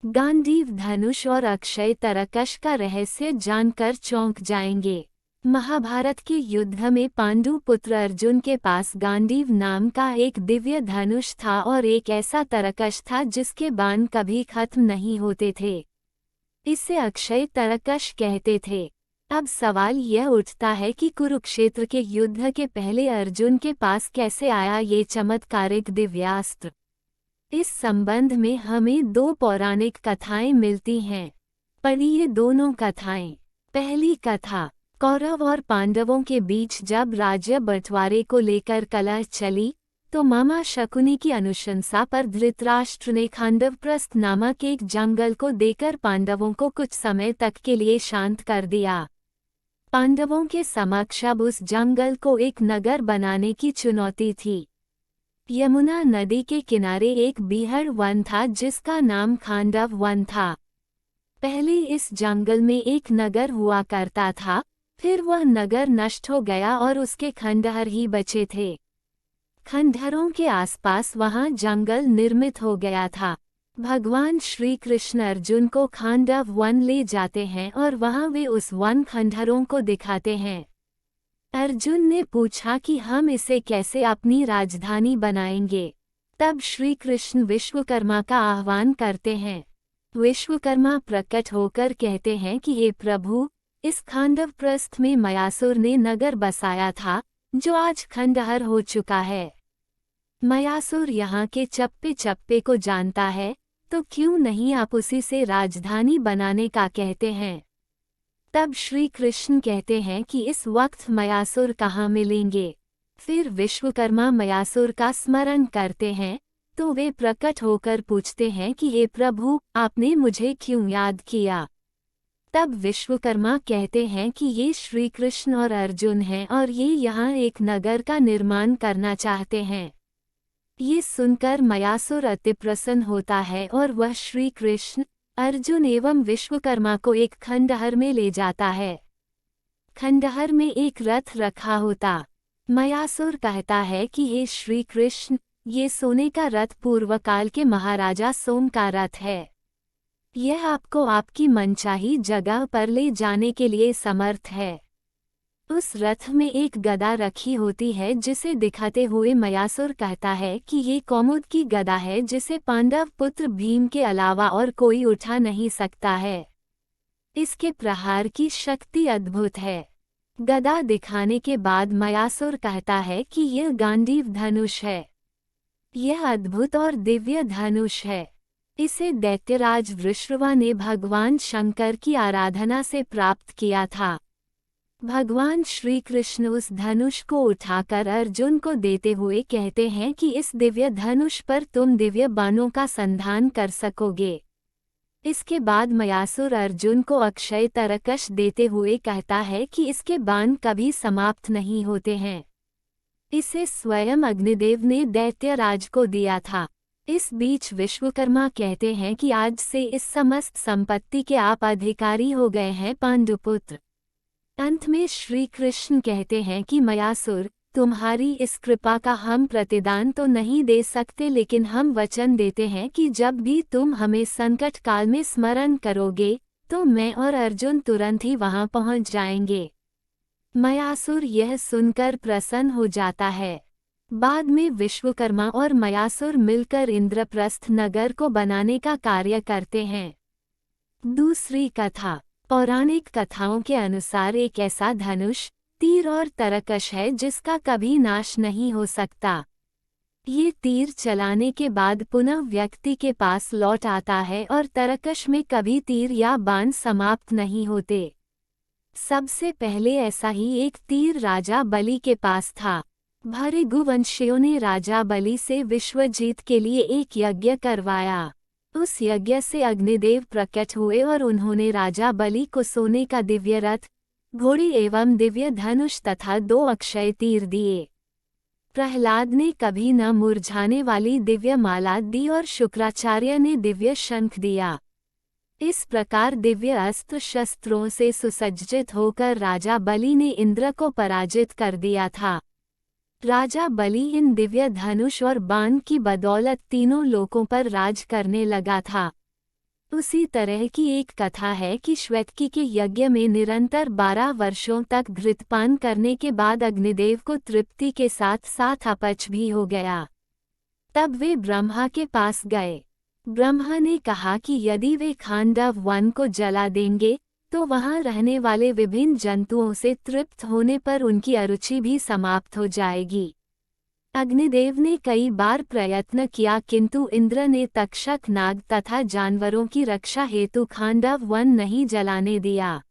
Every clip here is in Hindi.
गांडीव धनुष और अक्षय तरकश का रहस्य जानकर चौंक जाएंगे। महाभारत के युद्ध में पांडु पुत्र अर्जुन के पास गांडीव नाम का एक दिव्य धनुष था और एक ऐसा तरकश था जिसके बाण कभी खत्म नहीं होते थे। इसे अक्षय तरकश कहते थे। अब सवाल यह उठता है कि कुरुक्षेत्र के युद्ध के पहले अर्जुन के पास कैसे आया ये चमत्कारिक दिव्यास्त्र। इस संबंध में हमें दो पौराणिक कथाएं मिलती हैं। पढ़िए दोनों कथाएं। पहली कथा, कौरव और पांडवों के बीच जब राज्य बंटवारे को लेकर कलह चली तो मामा शकुनी की अनुशंसा पर धृतराष्ट्र ने खांडवप्रस्थ नामक एक जंगल को देकर पांडवों को कुछ समय तक के लिए शांत कर दिया। पांडवों के समक्ष अब उस जंगल को एक नगर बनाने की चुनौती थी। यमुना नदी के किनारे एक बीहड़ वन था जिसका नाम खांडव वन था। पहले इस जंगल में एक नगर हुआ करता था, फिर वह नगर नष्ट हो गया और उसके खंडहर ही बचे थे। खंडहरों के आसपास वहां जंगल निर्मित हो गया था। भगवान श्री कृष्ण अर्जुन को खांडव वन ले जाते हैं और वहां वे उस वन खंडहरों को दिखाते हैं। अर्जुन ने पूछा कि हम इसे कैसे अपनी राजधानी बनाएंगे। तब श्री कृष्ण विश्वकर्मा का आह्वान करते हैं। विश्वकर्मा प्रकट होकर कहते हैं कि हे प्रभु, इस खांडवप्रस्थ में मयासुर ने नगर बसाया था जो आज खंडहर हो चुका है। मयासुर यहाँ के चप्पे चप्पे को जानता है, तो क्यों नहीं आप उसी से राजधानी बनाने का कहते हैं। तब श्री कृष्ण कहते हैं कि इस वक्त मयासुर कहाँ मिलेंगे। फिर विश्वकर्मा मयासुर का स्मरण करते हैं तो वे प्रकट होकर पूछते हैं कि हे प्रभु, आपने मुझे क्यों याद किया। तब विश्वकर्मा कहते हैं कि ये श्री कृष्ण और अर्जुन हैं और ये यहाँ एक नगर का निर्माण करना चाहते हैं। ये सुनकर मयासुर अति प्रसन्न होता है और वह श्री कृष्ण, अर्जुन एवं विश्वकर्मा को एक खंडहर में ले जाता है। खंडहर में एक रथ रखा होता। मयासुर कहता है कि हे श्री कृष्ण, ये सोने का रथ पूर्वकाल के महाराजा सोम का रथ है। यह आपको आपकी मनचाही जगह पर ले जाने के लिए समर्थ है। उस रथ में एक गदा रखी होती है जिसे दिखाते हुए मयासुर कहता है कि ये कौमुद की गदा है जिसे पांडव पुत्र भीम के अलावा और कोई उठा नहीं सकता है। इसके प्रहार की शक्ति अद्भुत है। गदा दिखाने के बाद मयासुर कहता है कि यह गांडीव धनुष है। यह अद्भुत और दिव्य धनुष है। इसे दैत्यराज वृषवा ने भगवान शंकर की आराधना से प्राप्त किया था। भगवान श्री कृष्ण उस धनुष को उठाकर अर्जुन को देते हुए कहते हैं कि इस दिव्य धनुष पर तुम दिव्य बाणों का संधान कर सकोगे। इसके बाद मयासुर अर्जुन को अक्षय तरकश देते हुए कहता है कि इसके बाण कभी समाप्त नहीं होते हैं। इसे स्वयं अग्निदेव ने दैत्यराज को दिया था। इस बीच विश्वकर्मा कहते हैं कि आज से इस समस्त संपत्ति के आप अधिकारी हो गए हैं पांडुपुत्र। अंत में श्री कृष्ण कहते हैं कि मयासुर, तुम्हारी इस कृपा का हम प्रतिदान तो नहीं दे सकते, लेकिन हम वचन देते हैं कि जब भी तुम हमें संकट काल में स्मरण करोगे तो मैं और अर्जुन तुरंत ही वहां पहुंच जाएंगे। मयासुर यह सुनकर प्रसन्न हो जाता है। बाद में विश्वकर्मा और मयासुर मिलकर इंद्रप्रस्थ नगर को बनाने का कार्य करते हैं। दूसरी कथा, पौराणिक कथाओं के अनुसार एक ऐसा धनुष, तीर और तरकश है जिसका कभी नाश नहीं हो सकता। ये तीर चलाने के बाद पुनः व्यक्ति के पास लौट आता है और तरकश में कभी तीर या बाण समाप्त नहीं होते। सबसे पहले ऐसा ही एक तीर राजा बलि के पास था। भृगुवंशियों ने राजा बलि से विश्वजीत के लिए एक यज्ञ करवाया। उस यज्ञ से अग्निदेव प्रकट हुए और उन्होंने राजा बलि को सोने का दिव्य रथ, घोड़ी एवं दिव्य धनुष तथा 2 अक्षय तीर दिए। प्रहलाद ने कभी न मुरझाने वाली दिव्य माला दी और शुक्राचार्य ने दिव्य शंख दिया। इस प्रकार दिव्य अस्त्र शस्त्रों से सुसज्जित होकर राजा बलि ने इंद्र को पराजित कर दिया था। राजा बलि इन दिव्य धनुष और बाण की बदौलत तीनों लोकों पर राज करने लगा था। उसी तरह की एक कथा है कि श्वेतकी के यज्ञ में निरंतर 12 वर्षों तक घृतपान करने के बाद अग्निदेव को तृप्ति के साथ साथ अपच भी हो गया। तब वे ब्रह्मा के पास गए। ब्रह्मा ने कहा कि यदि वे खांडव वन को जला देंगे तो वहां रहने वाले विभिन्न जंतुओं से तृप्त होने पर उनकी अरुचि भी समाप्त हो जाएगी। अग्निदेव ने कई बार प्रयत्न किया किंतु इंद्र ने तक्षक नाग तथा जानवरों की रक्षा हेतु खांडव वन नहीं जलाने दिया।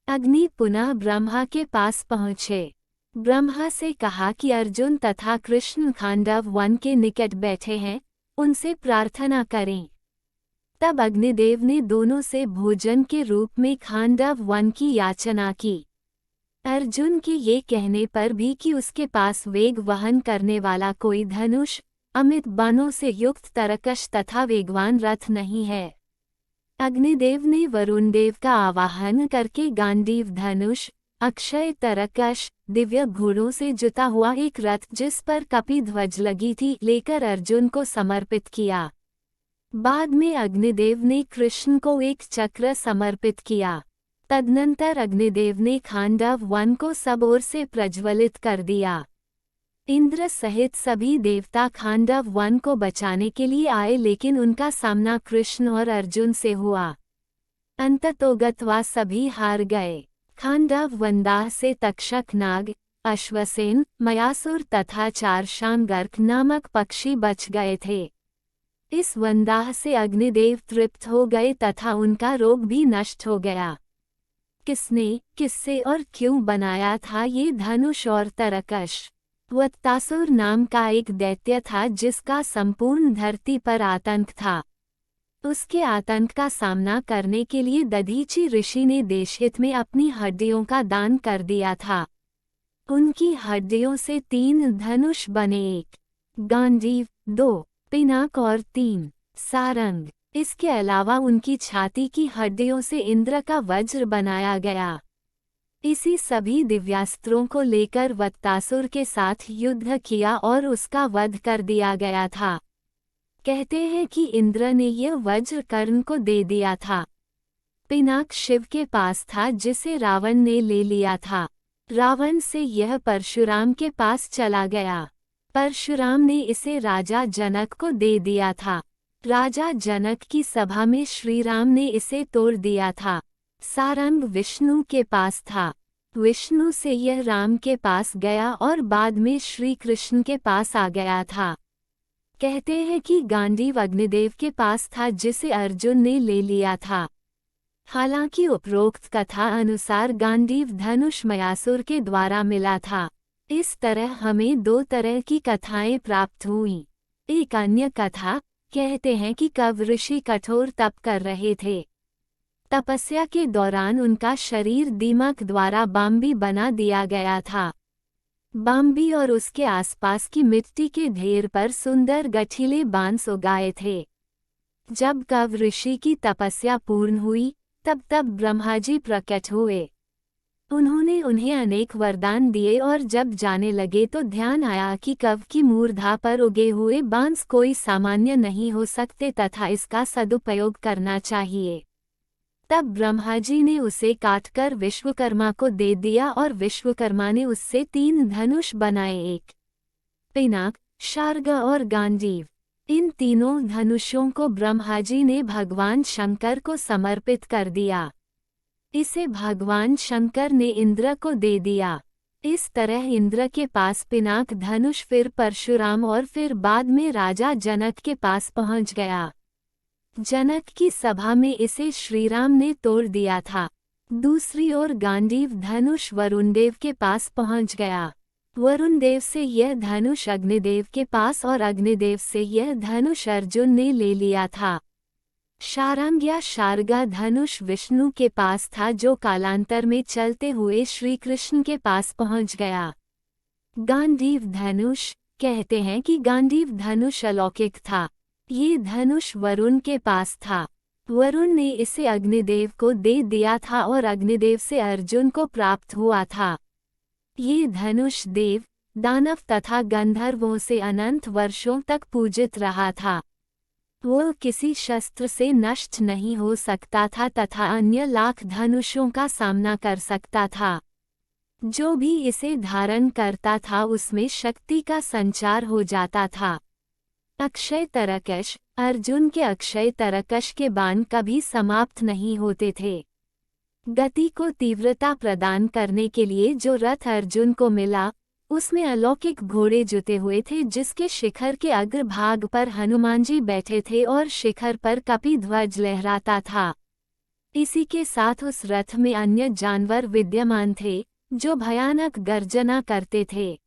अग्नि पुनः ब्रह्मा के पास पहुँचे। ब्रह्मा से कहा कि अर्जुन तथा कृष्ण खांडव वन के निकट बैठे हैं, उनसे प्रार्थना करें। तब अग्निदेव ने दोनों से भोजन के रूप में खांडव वन की याचना की। अर्जुन के ये कहने पर भी कि उसके पास वेग वहन करने वाला कोई धनुष, अमित बाणों से युक्त तरकश तथा वेगवान रथ नहीं है। अग्निदेव ने वरुण देव का आवाहन करके गांडीव धनुष, अक्षय तरकश, दिव्य घोड़ों से जुता हुआ एक रथ जिस पर कपि ध्वज लगी थी लेकर अर्जुन को समर्पित किया। बाद में अग्निदेव ने कृष्ण को एक चक्र समर्पित किया। तदनंतर अग्निदेव ने खांडव वन को सब ओर से प्रज्वलित कर दिया। इंद्र सहित सभी देवता खांडव वन को बचाने के लिए आए लेकिन उनका सामना कृष्ण और अर्जुन से हुआ। अंततोगत्वा सभी हार गए। खांडव वनदाह से तक्षक नाग, अश्वसेन, मयासुर तथा चारशांगर्क नामक पक्षी बच गए थे। इस वनदाह से अग्निदेव तृप्त हो गए तथा उनका रोग भी नष्ट हो गया। किसने, किससे और क्यों बनाया था ये धनुष और तरकश? वत्तासुर नाम का एक दैत्य था जिसका संपूर्ण धरती पर आतंक था। उसके आतंक का सामना करने के लिए दधीचि ऋषि ने देशहित में अपनी हड्डियों का दान कर दिया था। उनकी हड्डियों से 3 धनुष बने, 1 गांडीव, 2 पिनाक और 3 सारंग। इसके अलावा उनकी छाती की हड्डियों से इंद्र का वज्र बनाया गया। इसी सभी दिव्यास्त्रों को लेकर वत्तासुर के साथ युद्ध किया और उसका वध कर दिया गया था। कहते हैं कि इंद्र ने यह वज्र कर्ण को दे दिया था। पिनाक शिव के पास था जिसे रावण ने ले लिया था। रावण से यह परशुराम के पास चला गया। परशुराम ने इसे राजा जनक को दे दिया था। राजा जनक की सभा में श्री राम ने इसे तोड़ दिया था। सारंग विष्णु के पास था। विष्णु से यह राम के पास गया और बाद में श्री कृष्ण के पास आ गया था। कहते हैं कि गांडीव अग्निदेव के पास था जिसे अर्जुन ने ले लिया था। हालांकि उपरोक्त कथा अनुसार गांडीव धनुष मयासुर के द्वारा मिला था। इस तरह हमें 2 तरह की कथाएं प्राप्त हुईं। एक अन्य कथा कहते हैं कि कव ऋषि कठोर तप कर रहे थे। तपस्या के दौरान उनका शरीर दीमक द्वारा बाम्बी बना दिया गया था। बाम्बी और उसके आसपास की मिट्टी के ढेर पर सुंदर गठीले बांस उगाए थे। जब कव ऋषि की तपस्या पूर्ण हुई तब ब्रह्मा जी प्रकट हुए। उन्होंने उन्हें अनेक वरदान दिए और जब जाने लगे तो ध्यान आया कि कव की मूर्धा पर उगे हुए बांस कोई सामान्य नहीं हो सकते तथा इसका सदुपयोग करना चाहिए। तब ब्रह्मा जी ने उसे काटकर विश्वकर्मा को दे दिया और विश्वकर्मा ने उससे 3 धनुष बनाए, 1 पिनाक, शार्ग और गांडीव। इन तीनों धनुषों को ब्रह्मा जी ने भगवान शंकर को समर्पित कर दिया। इसे भगवान शंकर ने इंद्र को दे दिया। इस तरह इंद्र के पास पिनाक धनुष, फिर परशुराम और फिर बाद में राजा जनक के पास पहुंच गया। जनक की सभा में इसे श्रीराम ने तोड़ दिया था। दूसरी ओर गांडीव धनुष वरुणदेव के पास पहुंच गया। वरुणदेव से यह धनुष अग्निदेव के पास और अग्निदेव से यह धनुष अर्जुन ने ले लिया था। शारंग या शार्गा धनुष विष्णु के पास था जो कालांतर में चलते हुए श्री कृष्ण के पास पहुंच गया। गांडीव धनुष, कहते हैं कि गांडीव धनुष अलौकिक था। ये धनुष वरुण के पास था। वरुण ने इसे अग्निदेव को दे दिया था और अग्निदेव से अर्जुन को प्राप्त हुआ था। ये धनुष देव, दानव तथा गंधर्वों से अनंत वर्षों तक पूजित रहा था। वो किसी शस्त्र से नष्ट नहीं हो सकता था तथा अन्य लाख धनुषों का सामना कर सकता था। जो भी इसे धारण करता था उसमें शक्ति का संचार हो जाता था। अक्षय तरकश, अर्जुन के अक्षय तरकश के बाण कभी समाप्त नहीं होते थे। गति को तीव्रता प्रदान करने के लिए जो रथ अर्जुन को मिला, उसमें अलौकिक घोड़े जुते हुए थे जिसके शिखर के अग्रभाग पर हनुमान जी बैठे थे और शिखर पर कपि ध्वज लहराता था। इसी के साथ उस रथ में अन्य जानवर विद्यमान थे, जो भयानक गर्जना करते थे।